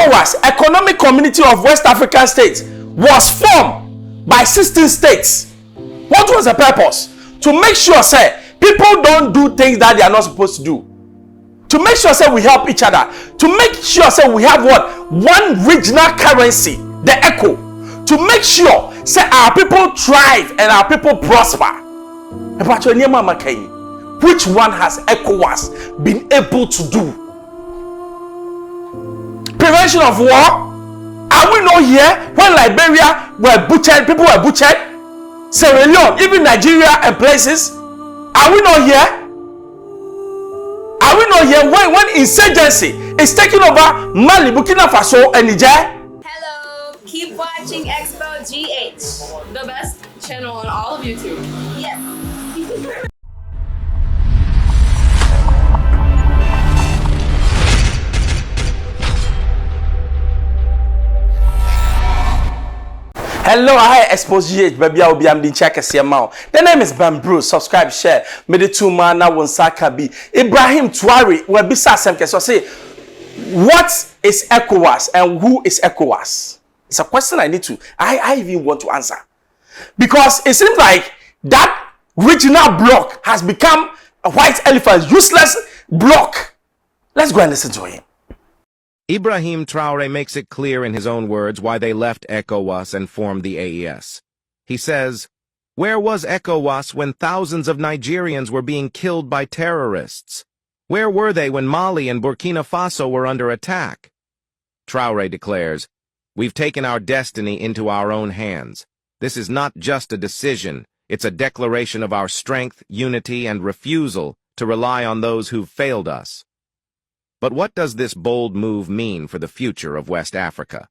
ECOWAS, Economic Community of West African States, was formed by 16 states. What was the purpose? To make sure, say, people don't do things that they are not supposed to do. To make sure, say, we help each other. To make sure, say, we have what? One regional currency, the ECO. To make sure, say, our people thrive and our people prosper. Which one has ECOWAS been able to do? Prevention of war? Are we not here when Liberia were butchered, people were butchered? Sierra Leone, even Nigeria and places? Are we not here? Are we not here when insurgency is taking over Mali, Burkina Faso, and Niger? Hello, keep watching Xposed GH, the best channel on all of YouTube. Yes. Hello, I Xposed GH, baby. I'll be the check the name is Bamboo. Subscribe, share. Me the two man now one sakabi. Ibrahim Traoré will be some so say, what is ECOWAS and who is ECOWAS? It's a question I even want to answer. Because it seems like that regional block has become a white elephant, useless block. Let's go and listen to him. Ibrahim Traoré makes it clear in his own words why they left ECOWAS and formed the AES. He says, "Where was ECOWAS when thousands of Nigerians were being killed by terrorists? Where were they when Mali and Burkina Faso were under attack?" Traoré declares, "We've taken our destiny into our own hands. This is not just a decision, it's a declaration of our strength, unity, and refusal to rely on those who've failed us." But what does this bold move mean for the future of West Africa?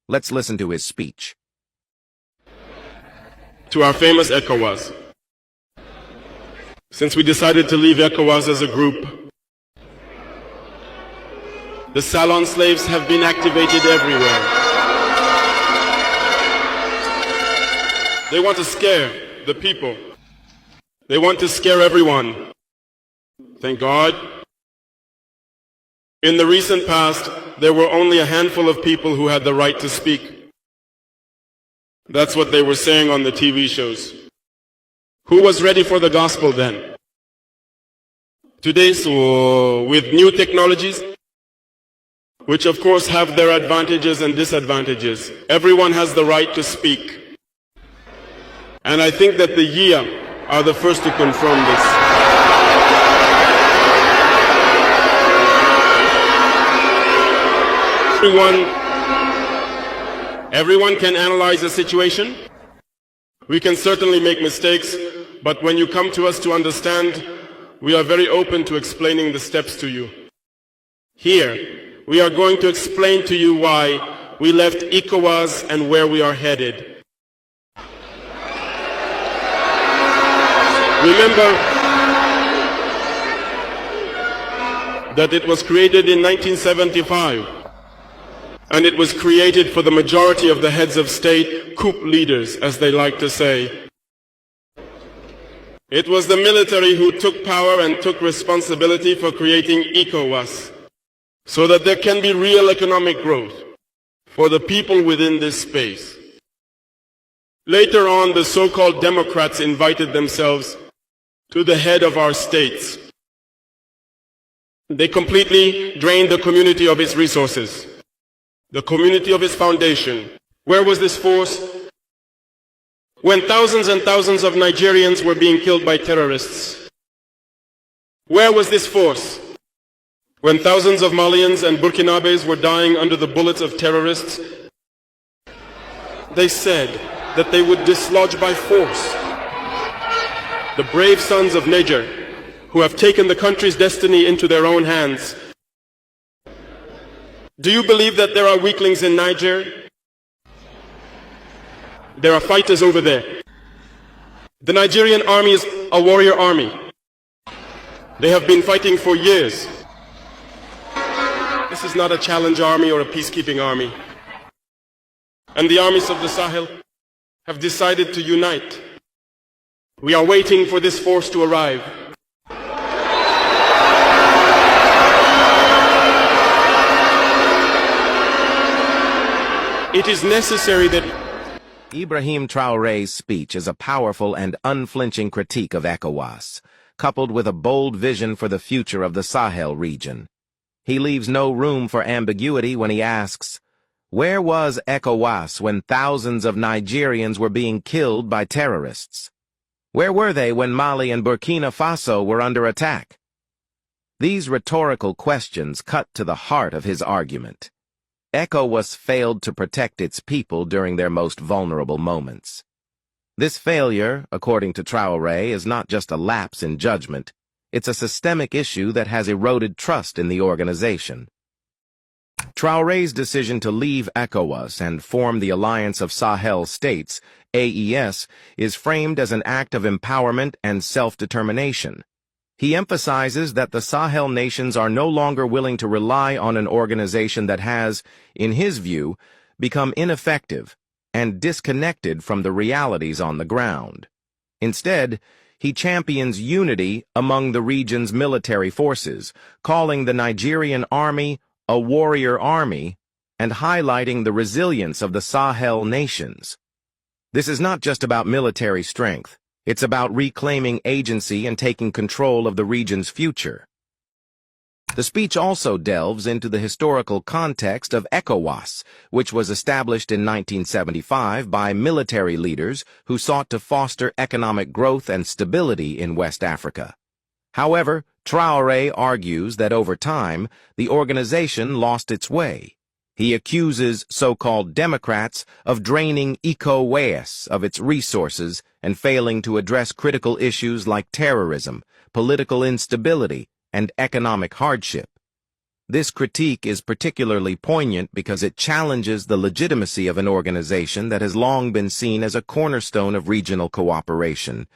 Let's listen to his speech. To our famous ECOWAS. Since we decided to leave ECOWAS as a group, the salon slaves have been activated everywhere. They want to scare the people. They want to scare everyone. Thank God. In the recent past, there were only a handful of people who had the right to speak. That's what they were saying on the TV shows. Who was ready for the gospel then? Today, so with new technologies, which of course have their advantages and disadvantages, everyone has the right to speak. And I think that the YIA are the first to confirm this. Everyone can analyze a situation. We can certainly make mistakes, but when you come to us to understand, we are very open to explaining the steps to you. Here, we are going to explain to you why we left ECOWAS and where we are headed. Remember that it was created in 1975. And it was created for the majority of the heads of state, coup leaders, as they like to say. It was the military who took power and took responsibility for creating ECOWAS, so that there can be real economic growth for the people within this space. Later on, the so-called Democrats invited themselves to the head of our states. They completely drained the community of its resources, the community of its foundation. Where was this force? When thousands and thousands of Nigerians were being killed by terrorists. Where was this force? When thousands of Malians and Burkinabes were dying under the bullets of terrorists. They said that they would dislodge by force the brave sons of Niger, who have taken the country's destiny into their own hands. Do you believe that there are weaklings in Niger? There are fighters over there. The Nigerian army is a warrior army. They have been fighting for years. This is not a challenge army or a peacekeeping army. And the armies of the Sahel have decided to unite. We are waiting for this force to arrive. It is necessary that Ibrahim Traoré's speech is a powerful and unflinching critique of ECOWAS, coupled with a bold vision for the future of the Sahel region. He leaves no room for ambiguity when he asks, "Where was ECOWAS when thousands of Nigerians were being killed by terrorists? Where were they when Mali and Burkina Faso were under attack?" These rhetorical questions cut to the heart of his argument. ECOWAS failed to protect its people during their most vulnerable moments. This failure, according to Traoré, is not just a lapse in judgment. It's a systemic issue that has eroded trust in the organization. Traoré's decision to leave ECOWAS and form the Alliance of Sahel States, AES, is framed as an act of empowerment and self-determination. He emphasizes that the Sahel nations are no longer willing to rely on an organization that has, in his view, become ineffective and disconnected from the realities on the ground. Instead, he champions unity among the region's military forces, calling the Nigerian army a warrior army and highlighting the resilience of the Sahel nations. This is not just about military strength. It's about reclaiming agency and taking control of the region's future. The speech also delves into the historical context of ECOWAS, which was established in 1975 by military leaders who sought to foster economic growth and stability in West Africa. However, Traoré argues that over time, the organization lost its way. He accuses so-called Democrats of draining ECOWAS of its resources and failing to address critical issues like terrorism, political instability, and economic hardship. This critique is particularly poignant because it challenges the legitimacy of an organization that has long been seen as a cornerstone of regional cooperation.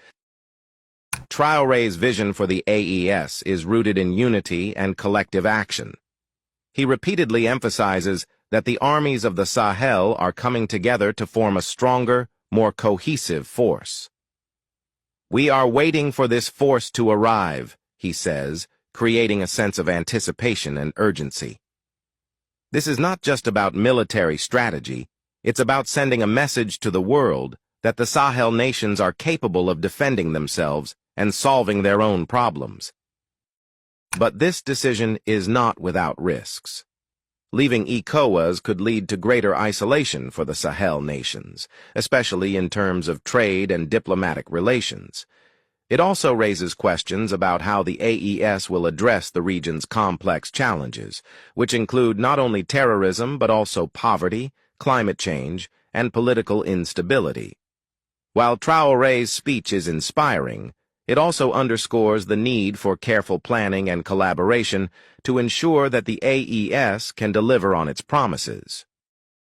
Traoré's vision for the AES is rooted in unity and collective action. He repeatedly emphasizes that the armies of the Sahel are coming together to form a stronger, more cohesive force. "We are waiting for this force to arrive," he says, creating a sense of anticipation and urgency. This is not just about military strategy, it's about sending a message to the world that the Sahel nations are capable of defending themselves and solving their own problems. But this decision is not without risks. Leaving ECOWAS could lead to greater isolation for the Sahel nations, especially in terms of trade and diplomatic relations. It also raises questions about how the AES will address the region's complex challenges, which include not only terrorism but also poverty, climate change, and political instability. While Traoré's speech is inspiring, it also underscores the need for careful planning and collaboration to ensure that the AES can deliver on its promises.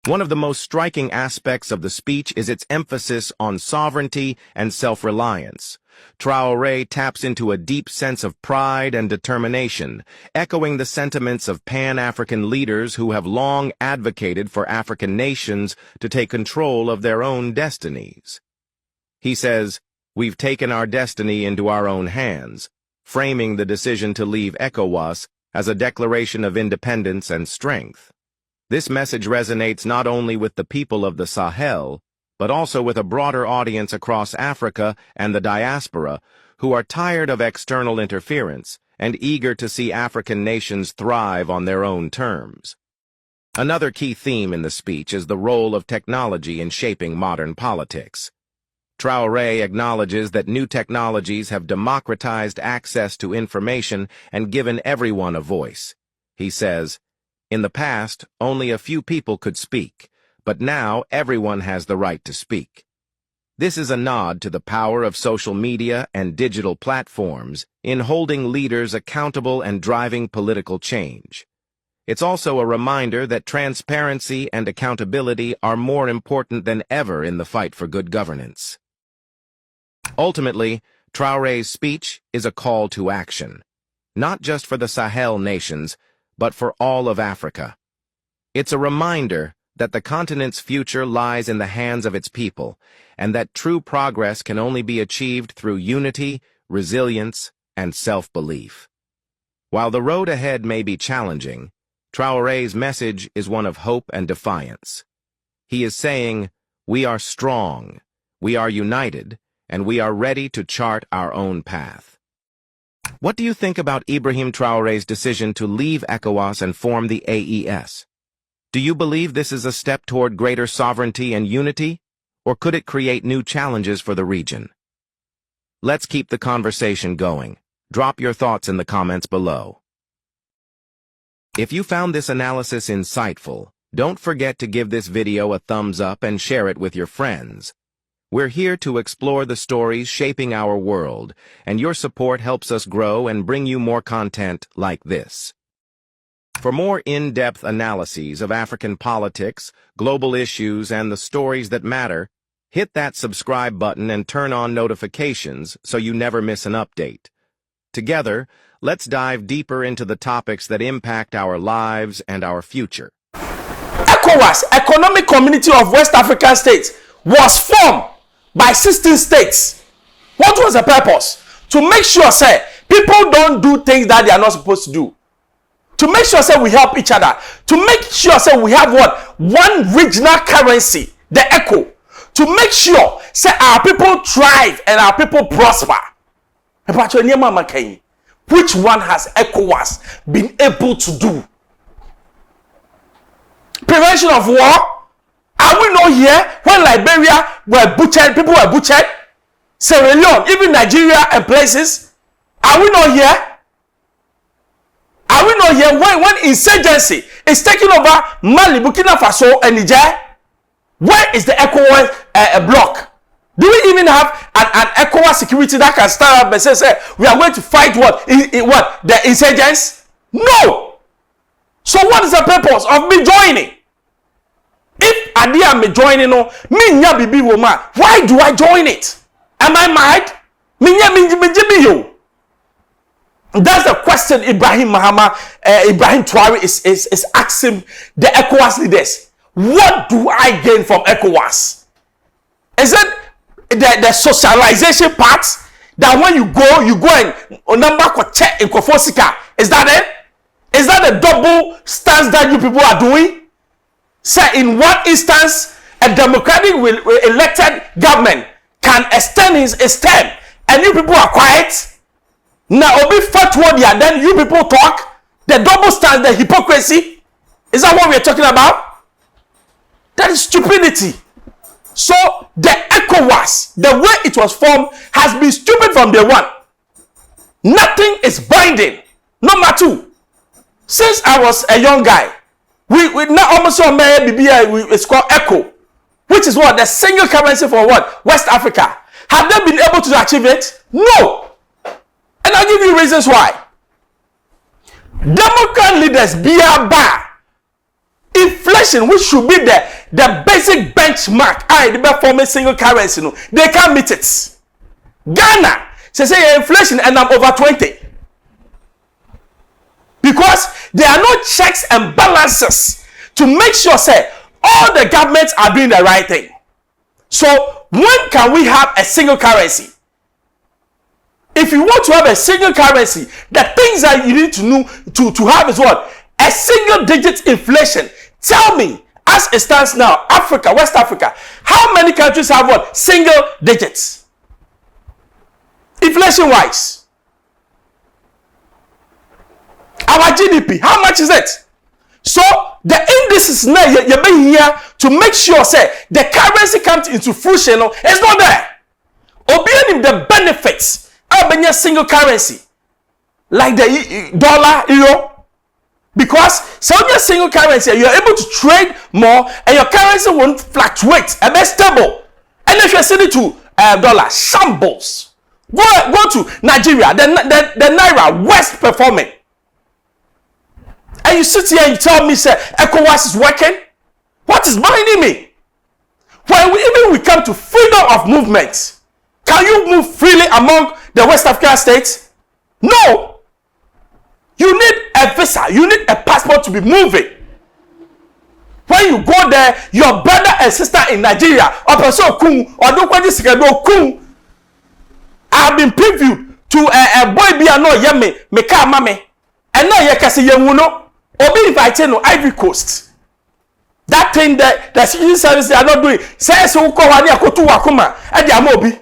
One of the most striking aspects of the speech is its emphasis on sovereignty and self-reliance. Traoré taps into a deep sense of pride and determination, echoing the sentiments of Pan-African leaders who have long advocated for African nations to take control of their own destinies. He says, "We've taken our destiny into our own hands," framing the decision to leave ECOWAS as a declaration of independence and strength. This message resonates not only with the people of the Sahel, but also with a broader audience across Africa and the diaspora who are tired of external interference and eager to see African nations thrive on their own terms. Another key theme in the speech is the role of technology in shaping modern politics. Traoré acknowledges that new technologies have democratized access to information and given everyone a voice. He says, "In the past, only a few people could speak, but now everyone has the right to speak." This is a nod to the power of social media and digital platforms in holding leaders accountable and driving political change. It's also a reminder that transparency and accountability are more important than ever in the fight for good governance. Ultimately, Traoré's speech is a call to action, not just for the Sahel nations, but for all of Africa. It's a reminder that the continent's future lies in the hands of its people, and that true progress can only be achieved through unity, resilience, and self-belief. While the road ahead may be challenging, Traoré's message is one of hope and defiance. He is saying, we are strong, we are united, and we are ready to chart our own path. What do you think about Ibrahim Traoré's decision to leave ECOWAS and form the AES? Do you believe this is a step toward greater sovereignty and unity, or could it create new challenges for the region? Let's keep the conversation going. Drop your thoughts in the comments below. If you found this analysis insightful, don't forget to give this video a thumbs up and share it with your friends. We're here to explore the stories shaping our world, and your support helps us grow and bring you more content like this. For more in-depth analyses of African politics, global issues, and the stories that matter, hit that subscribe button and turn on notifications so you never miss an update. Together, let's dive deeper into the topics that impact our lives and our future. ECOWAS, Economic Community of West African States, was formed by 16 states. What was the purpose? To make sure, say, people don't do things that they are not supposed to do. To make sure, say, we help each other. To make sure, say, we have what? One regional currency, the ECO. To make sure, say, our people thrive and our people prosper. Which one has ECOWAS been able to do? Prevention of war? Are we not here when Liberia were butchered, people were butchered? Sierra Leone, even Nigeria and places? Are we not here? Are we not here when insurgency is taking over Mali, Burkina Faso, and Niger? Where is the ECOWAS block? Do we even have an ECOWAS security that can stand up and say we are going to fight what? The insurgents? No! So what is the purpose of me joining? If I am joining, why do I join it? Am I mad? That's the question Ibrahim Traoré is asking the ECOWAS leaders. What do I gain from ECOWAS? Is it the socialization part that when you go and number check in Kofosika? Is that it? Is that the double stance that you people are doing? Say in one instance, a democratic elected government can extend his term, and you people are quiet. Now, obi fatwa dia, then you people talk. The double stance, the hypocrisy. Is that what we are talking about? That is stupidity. So the ECOWAS, the way it was formed, has been stupid from day one. Nothing is binding. Number two, since I was a young guy, we now almost it's called ECO, which is what? The single currency for what? West Africa. Have they been able to achieve it? No. And I'll give you reasons why. Democrat leaders inflation, which should be the basic benchmark, the form a single currency, they can't meet it. Ghana, say inflation and I'm over 20. Because there are no checks and balances to make sure, say, all the governments are doing the right thing. So, when can we have a single currency? If you want to have a single currency, the things that you need to know to have is what? A single digit inflation. Tell me, as it stands now, Africa, West Africa, how many countries have what? Single digits. Inflation-wise. Our GDP, how much is it? So the indices now you're being here to make sure say the currency comes into fruition. It's not there. Obeying the benefits of a single currency, like the dollar, euro, because so your single currency you're able to trade more and your currency won't fluctuate and be stable. And if you're sending to dollar shambles, go to Nigeria, the naira worst performing. And you sit here and you tell me, say, ECOWAS is working? What is binding me? When we come to freedom of movement, can you move freely among the West African states? No. You need a visa. You need a passport to be moving. When you go there, your brother and sister in Nigeria, I have been previewed to a boy be a no yeme, me ka mame. And now you can see you know. Obi invited no Ivory Coast. That thing that the security service they are not doing. Says who call one akotu wakuma and they are mobi.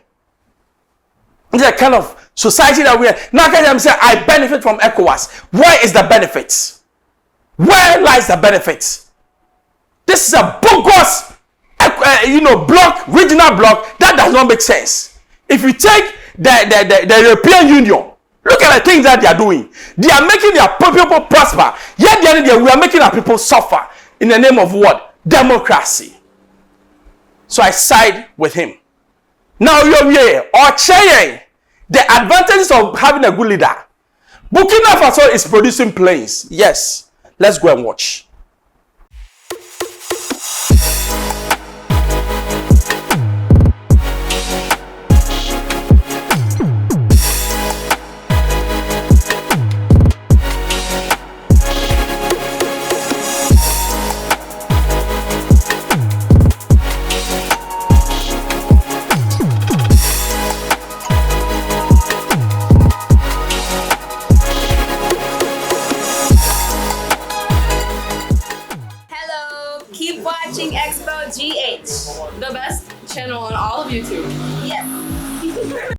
It's a kind of society that we are. Now can you say I benefit from ECOWAS? Where is the benefits? Where lies the benefits? This is a bogus, block, regional block. That does not make sense. If you take the European Union, look at the things that they are doing. They are making their people prosper. Yet the other day, we are making our people suffer in the name of what? Democracy. So I side with him. Now you're here or Cheyenne. The advantages of having a good leader. Burkina Faso is producing planes. Yes. Let's go and watch. Keep watching Expo GH, the best channel on all of YouTube. Yes.